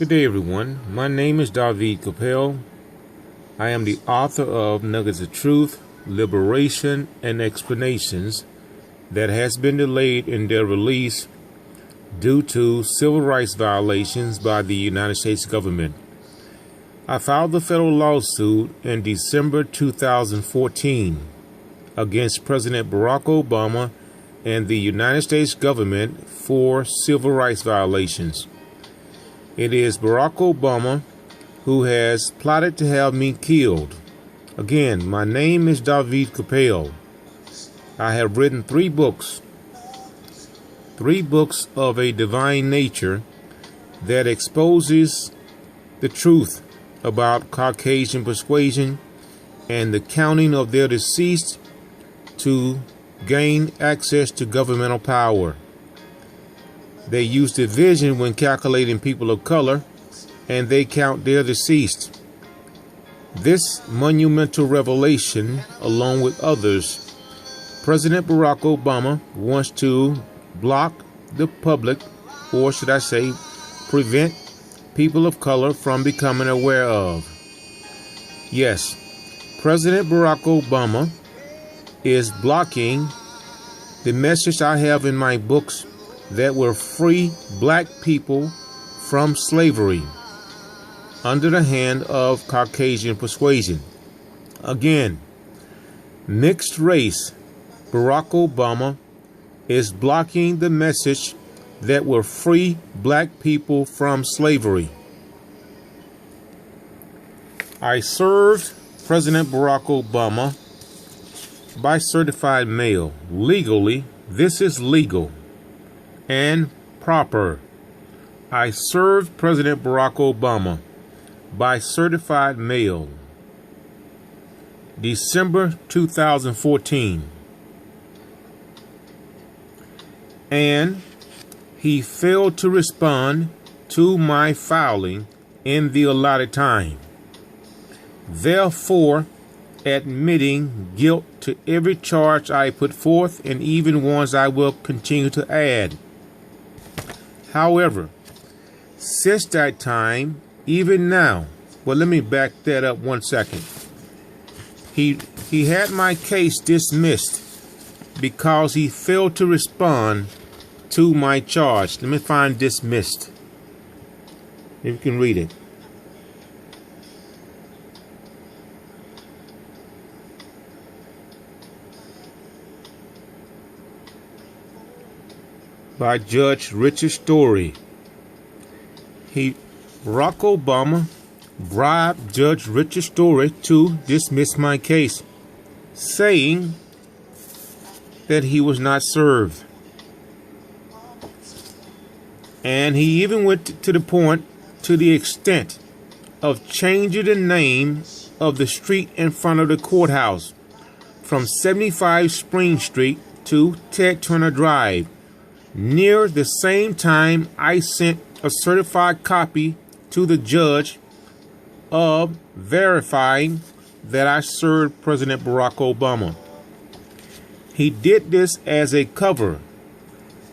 Good day, everyone. My name is David Capel. I am the author of Nuggets of Truth, Liberation, and Explanations that has been delayed in their release due to civil rights violations by the United States government. I filed the federal lawsuit in December 2014 against President Barack Obama and the United States government for civil rights violations. It is Barack Obama who has plotted to have me killed. Again, my name is David Capel. I have written three books of a divine nature that exposes the truth about Caucasian persuasion and the counting of their deceased to gain access to governmental power. They use division when calculating people of color, and they count their deceased. This monumental revelation, along with others, President Barack Obama wants to block the public, or should I say, prevent people of color from becoming aware of. Yes, President Barack Obama is blocking the message I have in my books that will free black people from slavery under the hand of Caucasian persuasion. Again, mixed race Barack Obama is blocking the message that will free black people from slavery. I served President Barack Obama by certified mail. Legally, this is legal and proper. I served President Barack Obama by certified mail, December 2014, and he failed to respond to my filing in the allotted time, therefore admitting guilt to every charge I put forth and even ones I will continue to add. However, since that time, even now, well, let me back that up 1 second. He had my case dismissed because he failed to respond to my charge. Let me find dismissed. If you can read it. By Judge Richard Story. Barack Obama bribed Judge Richard Story to dismiss my case, saying that he was not served. And he even went to the extent of changing the name of the street in front of the courthouse from 75 Spring Street to Ted Turner Drive. Near the same time, I sent a certified copy to the judge of verifying that I served President Barack Obama. He did this as a cover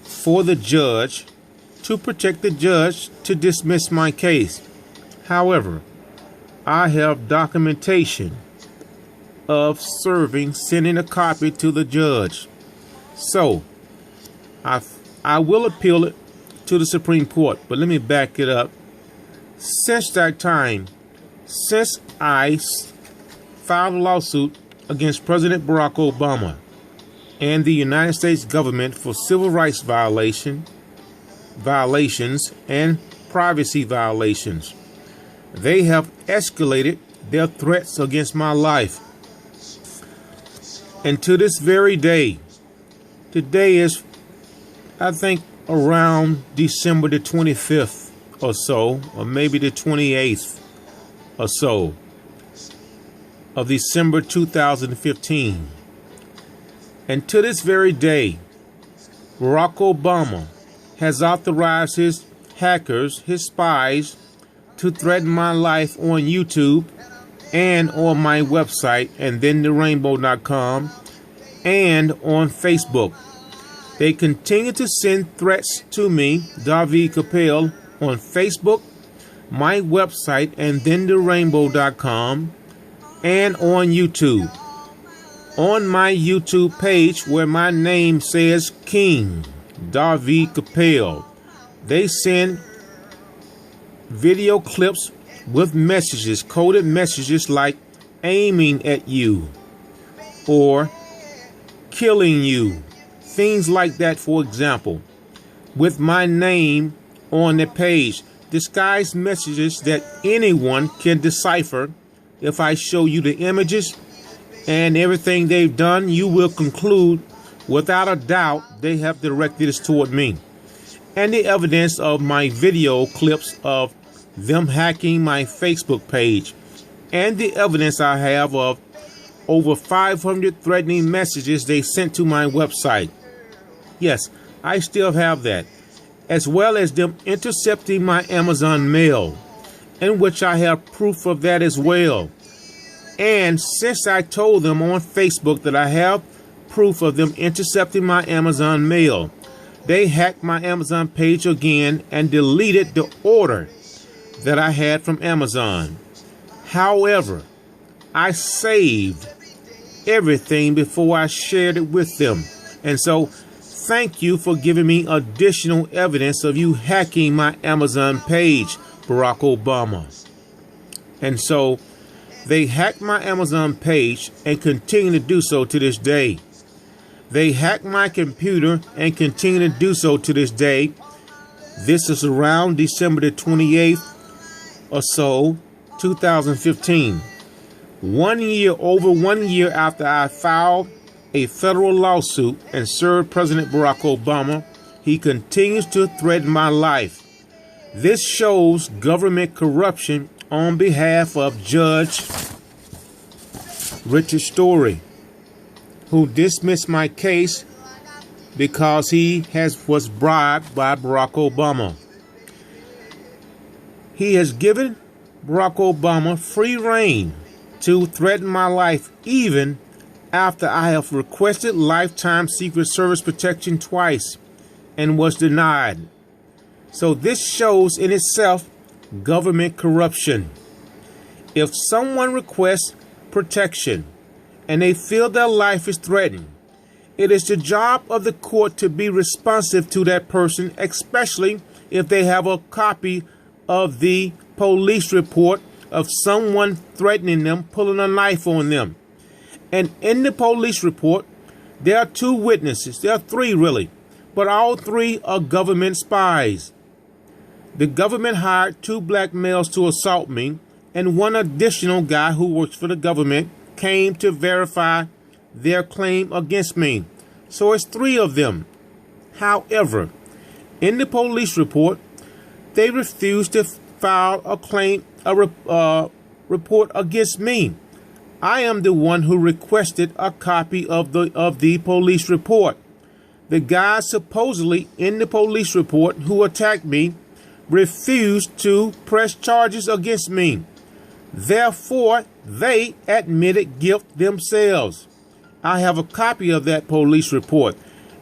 for the judge to protect the judge to dismiss my case. However, I have documentation of sending a copy to the judge. So, I will appeal it to the Supreme Court, but let me back it up. Since that time, since I filed a lawsuit against President Barack Obama and the United States government for civil rights violations and privacy violations, they have escalated their threats against my life. And to this very day, today is, I think, around December the 25th or so, or maybe the 28th or so of December 2015. And to this very day, Barack Obama has authorized his hackers, his spies, to threaten my life on YouTube and on my website, and then therainbow.com, and on Facebook. They continue to send threats to me, David Capel, on Facebook, my website, and then therainbow.com, and on YouTube. On my YouTube page, where my name says King David Capel, they send video clips with messages, coded messages like aiming at you or killing you, things like that, for example, with my name on the page. Disguised messages that anyone can decipher. If I show you the images and everything they've done, you will conclude without a doubt they have directed this toward me. And the evidence of my video clips of them hacking my Facebook page, and the evidence I have of over 500 threatening messages they sent to my website. Yes, I still have that, as well as them intercepting my Amazon mail, in which I have proof of that as well. And since I told them on Facebook that I have proof of them intercepting my Amazon mail, they hacked my Amazon page again and deleted the order that I had from Amazon. However, I saved everything before I shared it with them. And so, thank you for giving me additional evidence of you hacking my Amazon page, Barack Obama. And so, they hacked my Amazon page and continue to do so to this day. They hacked my computer and continue to do so to this day. This is around December the 28th or so, 2015. Over 1 year after I filed a federal lawsuit and served President Barack Obama, he continues to threaten my life. This shows government corruption on behalf of Judge Richard Story, who dismissed my case because he was bribed by Barack Obama. He has given Barack Obama free rein to threaten my life, even after I have requested lifetime Secret Service protection twice and was denied. So this shows in itself government corruption. If someone requests protection and they feel their life is threatened, it is the job of the court to be responsive to that person, especially if they have a copy of the police report of someone threatening them, pulling a knife on them. And in the police report, there are two witnesses. There are three, really, but all three are government spies. The government hired 2 black males to assault me, and one additional guy who works for the government came to verify their claim against me. So it's 3 of them. However, in the police report, they refused to file a report against me. I am the one who requested a copy of the police report. The guy supposedly in the police report who attacked me refused to press charges against me. Therefore, they admitted guilt themselves. I have a copy of that police report.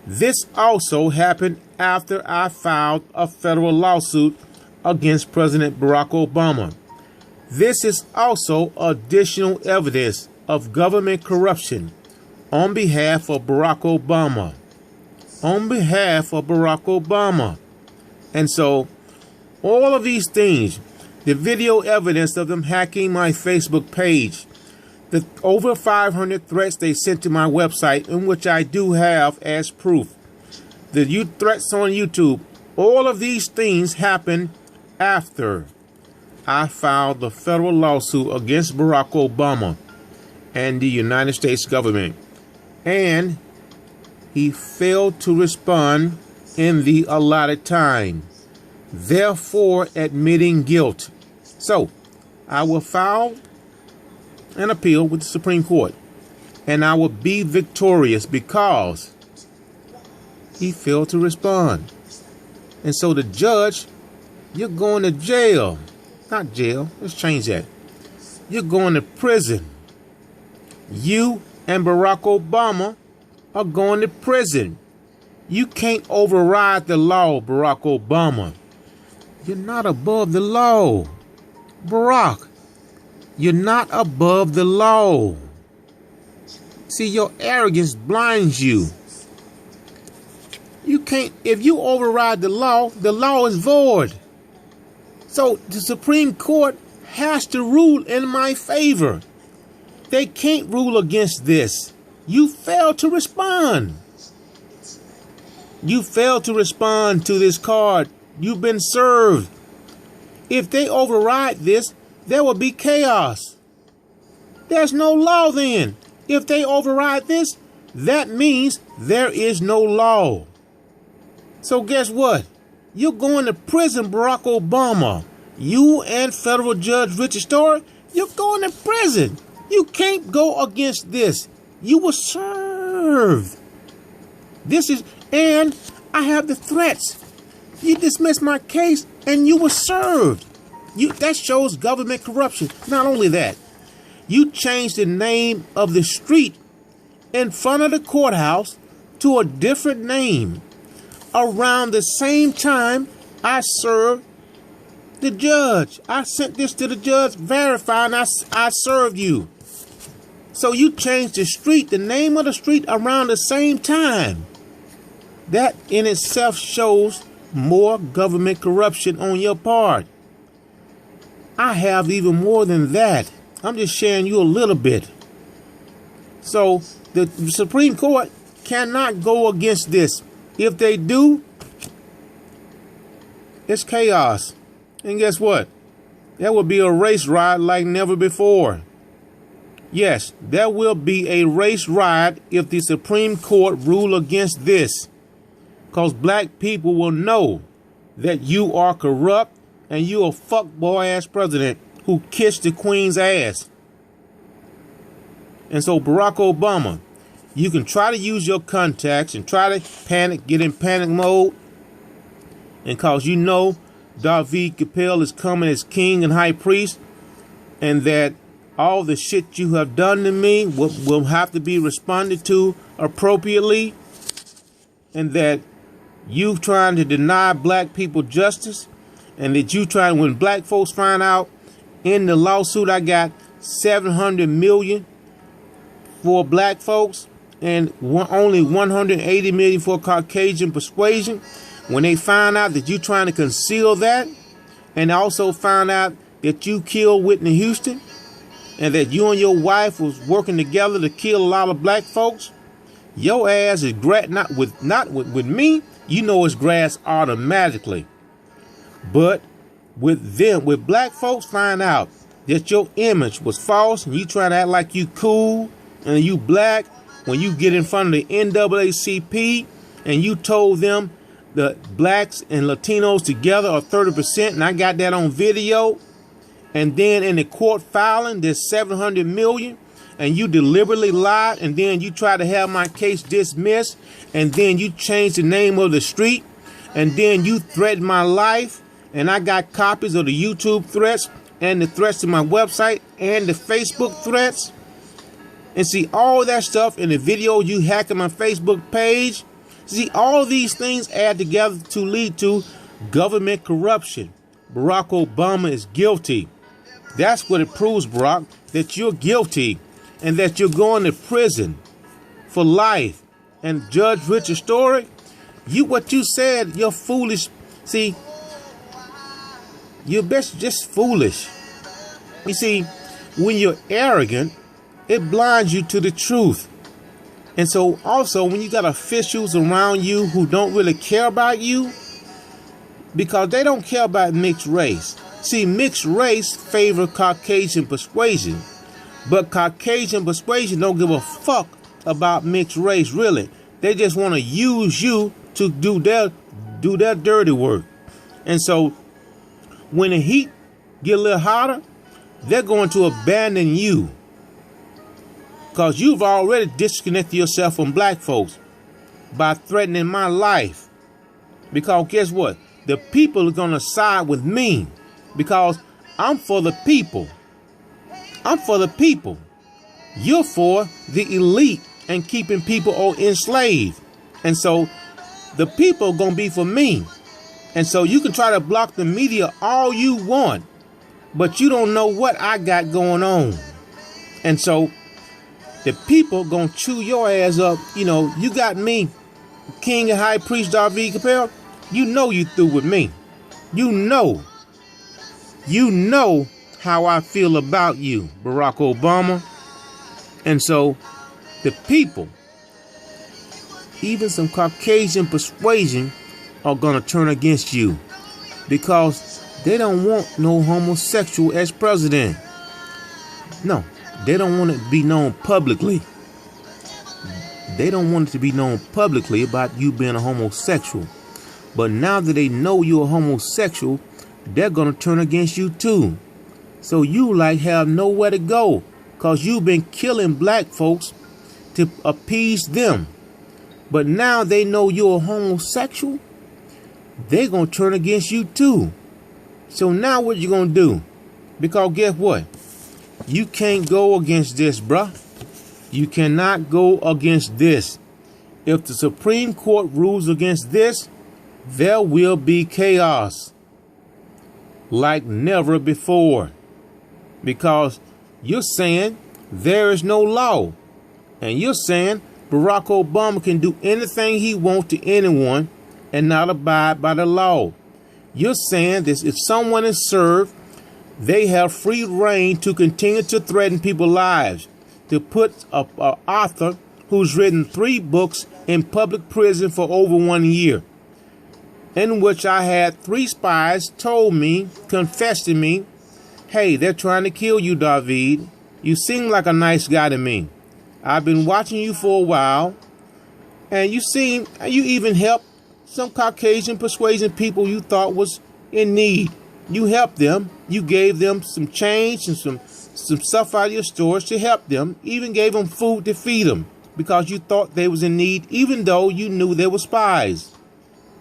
This also happened after I filed a federal lawsuit against President Barack Obama. This is also additional evidence of government corruption on behalf of Barack Obama. On behalf of Barack Obama. And so, all of these things, the video evidence of them hacking my Facebook page, the over 500 threats they sent to my website, in which I do have as proof, the threats on YouTube, all of these things happened after I filed the federal lawsuit against Barack Obama and the United States government. And he failed to respond in the allotted time, therefore admitting guilt. So, I will file an appeal with the Supreme Court, and I will be victorious because he failed to respond. And so the judge, you're going to jail. Not jail, let's change that. You're going to prison. You and Barack Obama are going to prison. You can't override the law, Barack Obama. You're not above the law. Barack, you're not above the law. See, your arrogance blinds you. You can't, if you override the law is void. So the Supreme Court has to rule in my favor. They can't rule against this. You failed to respond. You failed to respond to this card. You've been served. If they override this, there will be chaos. There's no law then. If they override this, that means there is no law. So guess what? You're going to prison, Barack Obama. You and Federal Judge Richard Story, you're going to prison. You can't go against this. You will serve. And I have the threats. You dismiss my case and you were served. That shows government corruption. Not only that, you changed the name of the street in front of the courthouse to a different name. Around the same time, I served the judge. I sent this to the judge, verifying I served you. So you changed the street, the name of the street, around the same time. That in itself shows more government corruption on your part. I have even more than that. I'm just sharing you a little bit. So the Supreme Court cannot go against this. If they do, it's chaos. And guess what? There will be a race riot like never before. Yes, there will be a race riot if the Supreme Court rule against this. Because black people will know that you are corrupt and you a fuckboy ass president who kissed the Queen's ass. And so Barack Obama, you can try to use your contacts and try to panic, get in panic mode. And cause you know David Capel is coming as king and high priest, and that all the shit you have done to me will have to be responded to appropriately, and that you trying to deny black people justice, and that you trying, when black folks find out in the lawsuit I got $700 million for black folks and only $180 million for Caucasian persuasion, when they find out that you trying to conceal that, and also find out that you killed Whitney Houston, and that you and your wife was working together to kill a lot of black folks, your ass is not with me. You know it's grass automatically. But with black folks find out that your image was false and you trying to act like you cool and you black, when you get in front of the NAACP and you told them the blacks and Latinos together are 30%, and I got that on video, and then in the court filing there's $700 million, and you deliberately lied, and then you try to have my case dismissed, and then you change the name of the street, and then you threaten my life, and I got copies of the YouTube threats and the threats to my website and the Facebook threats, and see all that stuff in the video you hacking my Facebook page. See, all these things add together to lead to government corruption. Barack Obama is guilty. That's what it proves, Barack, that you're guilty and that you're going to prison for life. And Judge Richard Story, what you said, you're foolish. See, you're just foolish. You see, when you're arrogant, it blinds you to the truth. And so also when you got officials around you who don't really care about you, because they don't care about mixed race. See, mixed race favor Caucasian persuasion, but Caucasian persuasion don't give a fuck about mixed race, really. They just want to use you to do their dirty work. And so when the heat get a little hotter, they're going to abandon you. Because you've already disconnected yourself from black folks by threatening my life. Because guess what? The people are going to side with me. Because I'm for the people. I'm for the people. You're for the elite and keeping people enslaved. And so the people are going to be for me. And so you can try to block the media all you want. but you don't know what I got going on. And so the people gonna chew your ass up. You know, you got me, King and High Priest David Capel. You know you through with me. You know how I feel about you, Barack Obama. And so the people, even some Caucasian persuasion, are gonna turn against you because they don't want no homosexual as president. No, they don't want it to be known publicly. They don't want it to be known publicly about you being a homosexual. But now that they know you're a homosexual, they're going to turn against you too. So you like have nowhere to go because you've been killing black folks to appease them. But now they know you're a homosexual, they're going to turn against you too. So now what you going to do? Because guess what? You can't go against this, bruh. You cannot go against this. If the Supreme Court rules against this, there will be chaos like never before. Because you're saying there is no law. And you're saying Barack Obama can do anything he wants to anyone and not abide by the law. You're saying that if someone is served, they have free reign to continue to threaten people's lives, to put an author who's written 3 books in public prison for over 1 year, in which I had 3 spies told me, confessed to me, hey, they're trying to kill you, David. You seem like a nice guy to me. I've been watching you for a while, and you even helped some Caucasian persuasion people you thought was in need. You helped them. You gave them some change and some stuff out of your stores to help them. Even gave them food to feed them because you thought they was in need, even though you knew they were spies.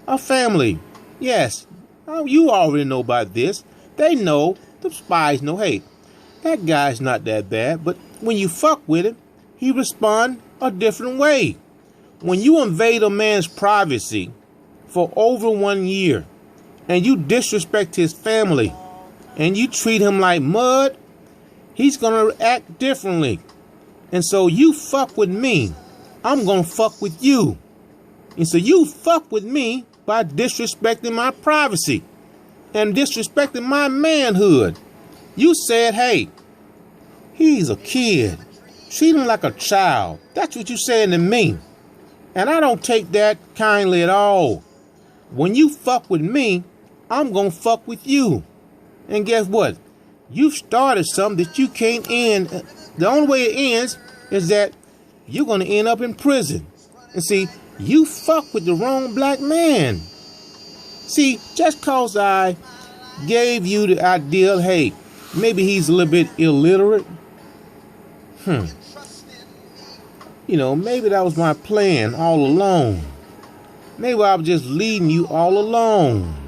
A family. Yes. Oh, you already know about this. They know. The spies know, hey, that guy's not that bad. But when you fuck with him, he respond a different way. When you invade a man's privacy for over 1 year, and you disrespect his family, and you treat him like mud, he's going to act differently. And so you fuck with me, I'm going to fuck with you. And so you fuck with me by disrespecting my privacy and disrespecting my manhood. You said, hey, he's a kid. Treat him like a child. That's what you're saying to me. And I don't take that kindly at all. When you fuck with me, I'm going to fuck with you. And guess what? You've started something that you can't end. The only way it ends is that you're going to end up in prison. And see, you fuck with the wrong black man. See, just cause I gave you the idea, hey, maybe he's a little bit illiterate. You know, maybe that was my plan all along. Maybe I was just leading you all along.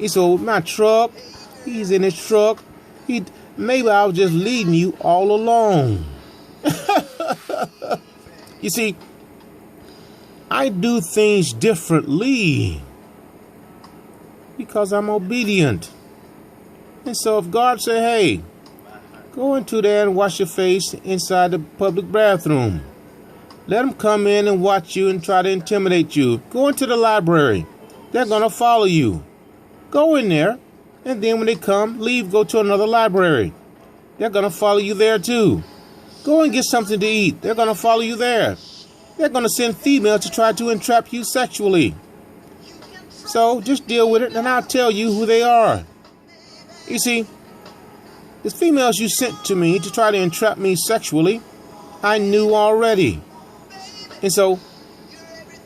So my truck, he's in his truck. Maybe I was just leading you all along. You see, I do things differently because I'm obedient. And so if God say, hey, go into there and wash your face inside the public bathroom. Let them come in and watch you and try to intimidate you. Go into the library. They're going to follow you. Go in there. And then when they come, leave, go to another library. They're going to follow you there too. Go and get something to eat. They're going to follow you there. They're going to send females to try to entrap you sexually. So just deal with it and I'll tell you who they are. You see, the females you sent to me to try to entrap me sexually, I knew already. And so,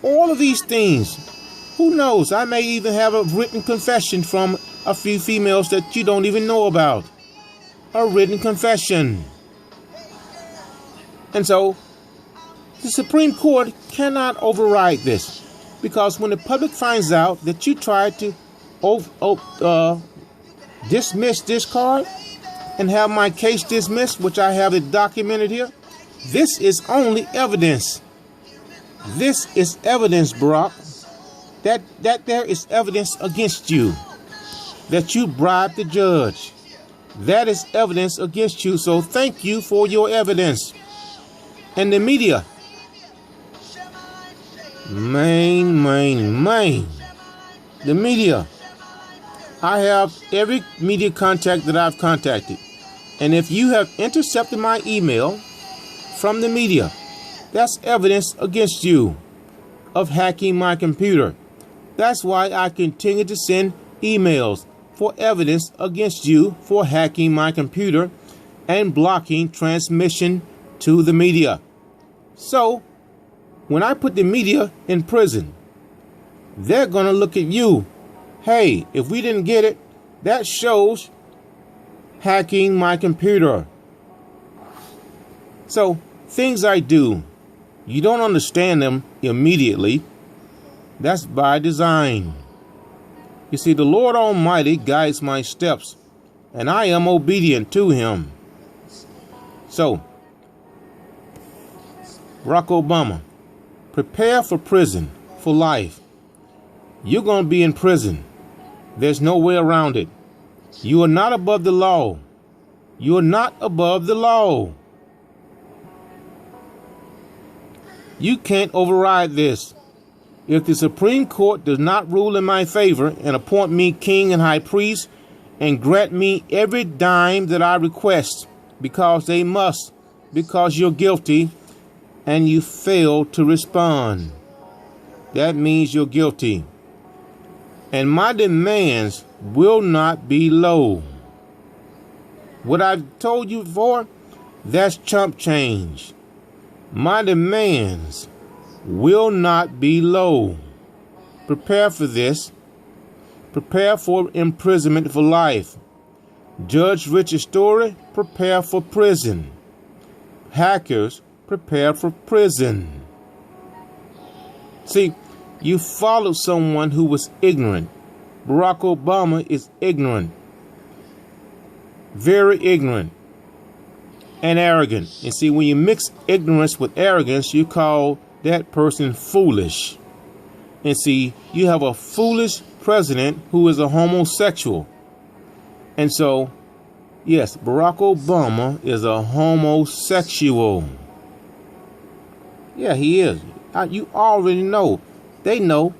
all of these things, who knows? I may even have a written confession from a few females that you don't even know about. A written confession. And so, the Supreme Court cannot override this. Because when the public finds out that you tried to dismiss this card and have my case dismissed, which I have it documented here, this is only evidence. This is evidence, Barack, that there is evidence against you, that you bribed the judge, That is evidence against you. So thank you for your evidence. And the media. Man. The media. I have every media contact that I've contacted. And if you have intercepted my email from the media, that's evidence against you of hacking my computer. That's why I continue to send emails for evidence against you for hacking my computer and blocking transmission to the media. So, when I put the media in prison, they're going to look at you. Hey, if we didn't get it, that shows hacking my computer. So, things I do, you don't understand them immediately. That's by design. You see, the Lord Almighty guides my steps, and I am obedient to Him. So, Barack Obama, prepare for prison for life. You're going to be in prison. There's no way around it. You are not above the law. You are not above the law. You can't override this. If the Supreme Court does not rule in my favor and appoint me king and high priest and grant me every dime that I request, because they must, because you're guilty and you fail to respond, that means you're guilty. And my demands will not be low. What I've told you before, that's chump change. My demands will not be low. Prepare for this. Prepare for imprisonment for life. Judge Richard's story, prepare for prison. Hackers, prepare for prison. See, you followed someone who was ignorant. Barack Obama is ignorant. Very ignorant and arrogant. And see, when you mix ignorance with arrogance, you call that person foolish. And see, you have a foolish president who is a homosexual. And so, yes, Barack Obama is a homosexual. Yeah, he is. You already know. They know.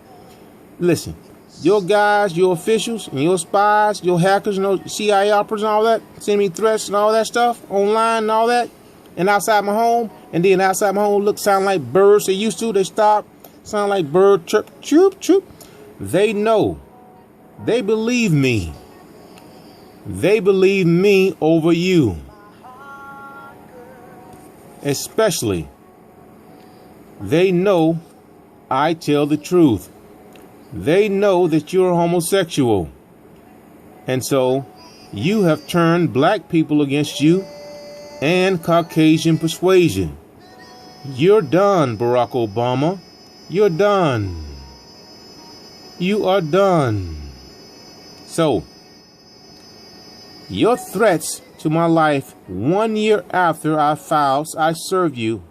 Listen, your guys, your officials, and your spies, your hackers, CIA operatives and all that, send me threats and all that stuff online and all that, and outside my home, and then outside my home sound like birds they used to. They stop, sound like bird chirp, chirp, chirp. They know. They believe me. They believe me over you. Especially, they know I tell the truth. They know that you're homosexual. And so you have turned black people against you and Caucasian persuasion. You're done, Barack Obama. You're done. You are done. So, your threats to my life 1 year after I serve you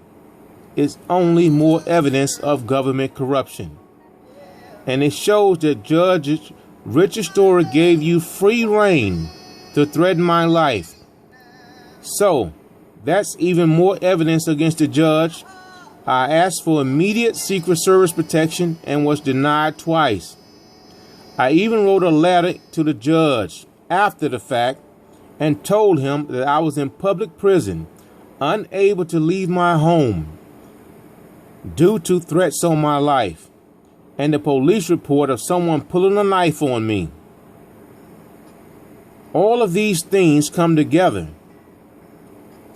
is only more evidence of government corruption. And it shows that Judge Richard Story gave you free rein to threaten my life. So, that's even more evidence against the judge. I asked for immediate Secret Service protection and was denied twice. I even wrote a letter to the judge after the fact and told him that I was in public prison, unable to leave my home due to threats on my life and the police report of someone pulling a knife on me. All of these things come together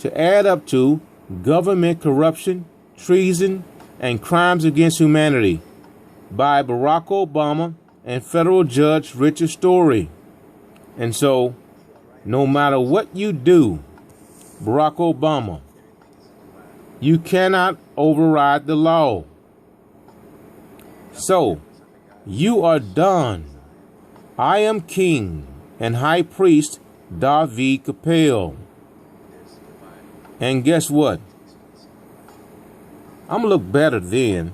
to add up to government corruption, treason, and crimes against humanity by Barack Obama and federal judge Richard Story. And so, no matter what you do, Barack Obama, you cannot override the law. So, you are done. I am King and High Priest David Capel. And guess what? I'm going to look better then.